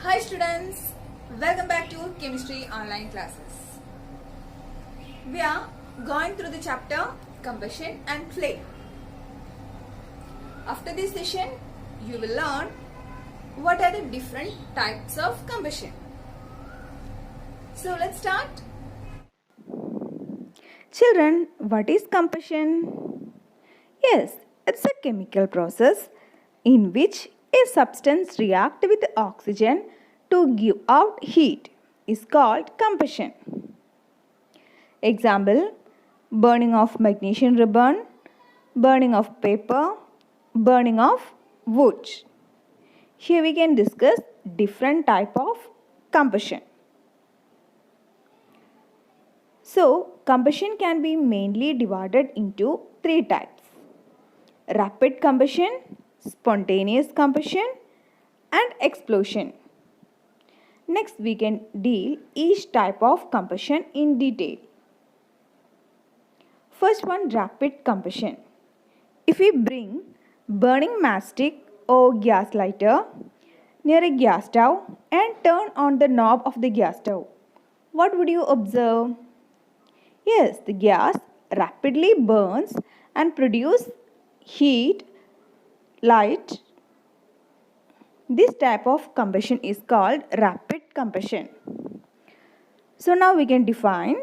Hi students, welcome back to Chemistry Online Classes. We are going through the chapter Combustion and Flame. After this session, you will learn what are the different types of combustion. So let's start. Children, what is combustion? Yes, it's a chemical process in which a substance reacts with oxygen to give out heat is called combustion. Example, burning of magnesium ribbon, burning of paper, burning of wood. Here we can discuss different type of combustion. So, combustion can be mainly divided into three types: rapid combustion, spontaneous combustion, and explosion. Next, we can deal each type of combustion in detail. First one, rapid combustion. If we bring burning matchstick or gas lighter near a gas stove and turn on the knob of the gas stove, what would you observe? Yes, the gas rapidly burns and produces heat, light. This type of combustion is called rapid combustion. So now we can define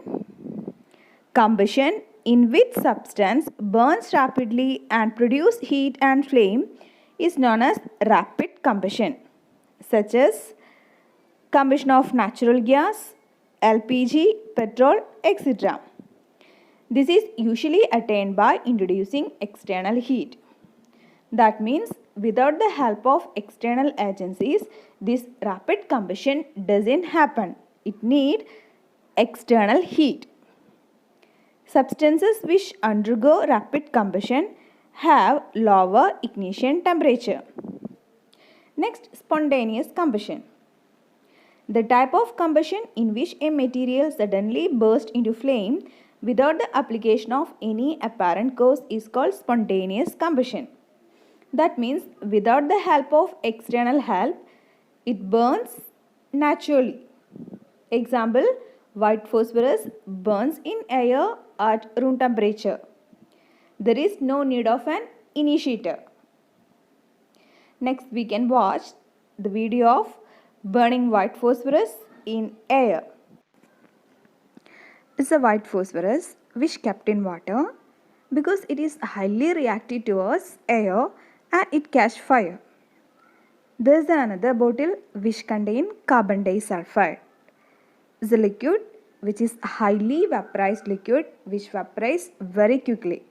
combustion in which substance burns rapidly and produces heat and flame is known as rapid combustion, such as combustion of natural gas, LPG, petrol, etc. This is usually attained by introducing external heat. That means without the help of external agencies, this rapid combustion doesn't happen. It needs external heat. Substances which undergo rapid combustion have lower ignition temperature. Next, spontaneous combustion. The type of combustion in which a material suddenly bursts into flame without the application of any apparent cause is called spontaneous combustion. That means without the help of external help, it burns naturally. Example, white phosphorus burns in air at room temperature. There is no need of an initiator. Next, we can watch the video of burning white phosphorus in air. It's a white phosphorus which kept in water because it is highly reactive towards air and it catch fire. There is another bottle which contain carbon disulfide. It's a liquid which is highly vaporized liquid which vaporizes very quickly.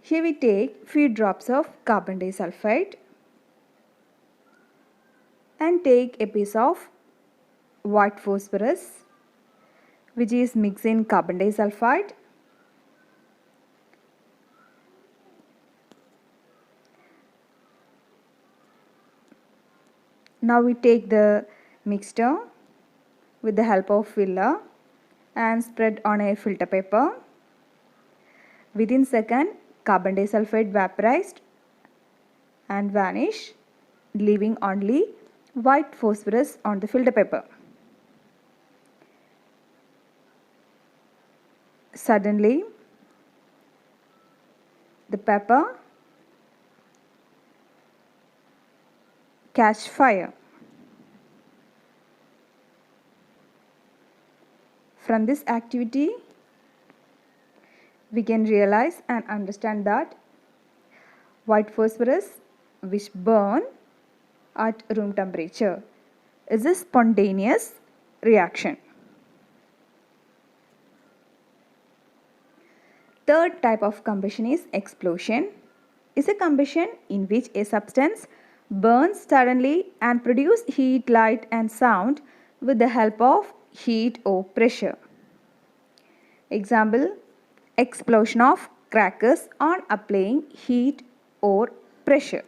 Here we take few drops of carbon disulfide and take a piece of white phosphorus which is mixed in carbon disulfide. Now we take the mixture with the help of filler and spread on a filter paper. Within second, carbon disulfide vaporized and vanish, leaving only white phosphorus on the filter paper. Suddenly, the paper catch fire. From this activity, we can realize and understand that white phosphorus which burn at room temperature is a spontaneous reaction. Third type of combustion is explosion. Is a combustion in which a substance burns suddenly and produces heat, light and sound with the help of heat or pressure. Example, explosion of crackers on applying heat or pressure.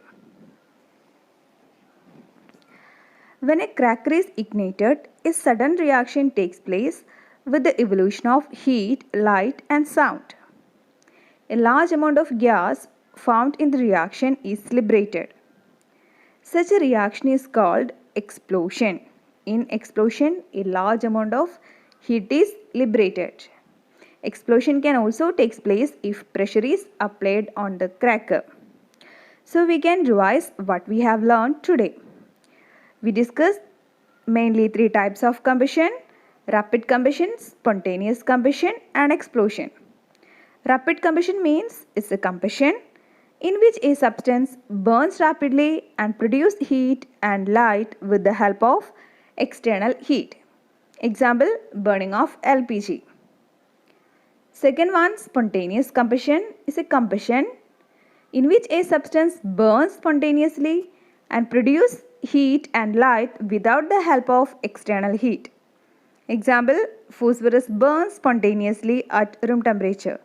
When a cracker is ignited, a sudden reaction takes place with the evolution of heat, light and sound. A large amount of gas found in the reaction is liberated. Such a reaction is called explosion. In explosion, a large amount of heat is liberated. Explosion can also take place if pressure is applied on the cracker. So we can revise what we have learned today. We discussed mainly three types of combustion: rapid combustion, spontaneous combustion, and explosion. Rapid combustion means it's a combustion in which a substance burns rapidly and produces heat and light with the help of external heat. Example, burning of LPG. Second one, spontaneous combustion, is a combustion in which a substance burns spontaneously and produces heat and light without the help of external heat. Example, phosphorus burns spontaneously at room temperature.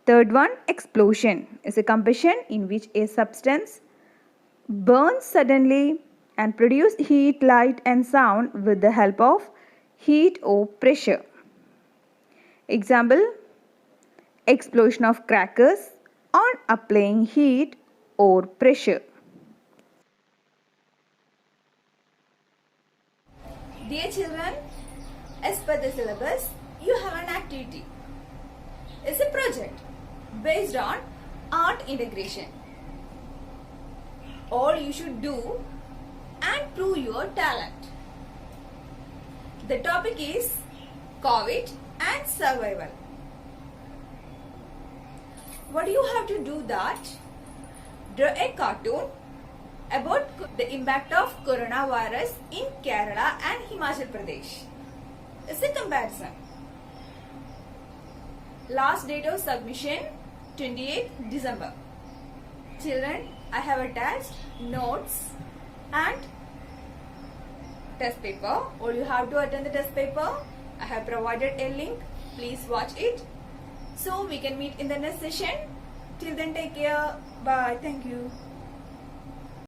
Third one, explosion, is a combustion in which a substance burns suddenly and produces heat, light and sound with the help of heat or pressure. Example, explosion of crackers on applying heat or pressure. Dear children, as per the syllabus, you have an activity. It's a project based on art integration. All you should do and prove your talent. The topic is COVID and survival. What you have to do that? Draw a cartoon about the impact of coronavirus in Kerala and Himachal Pradesh. It's a comparison. Last date of submission 28th December. Children, I have attached notes and test paper. All you have to attend the test paper. I have provided a link. Please watch it. So we can meet in the next session. Till then, take care. Bye. Thank you.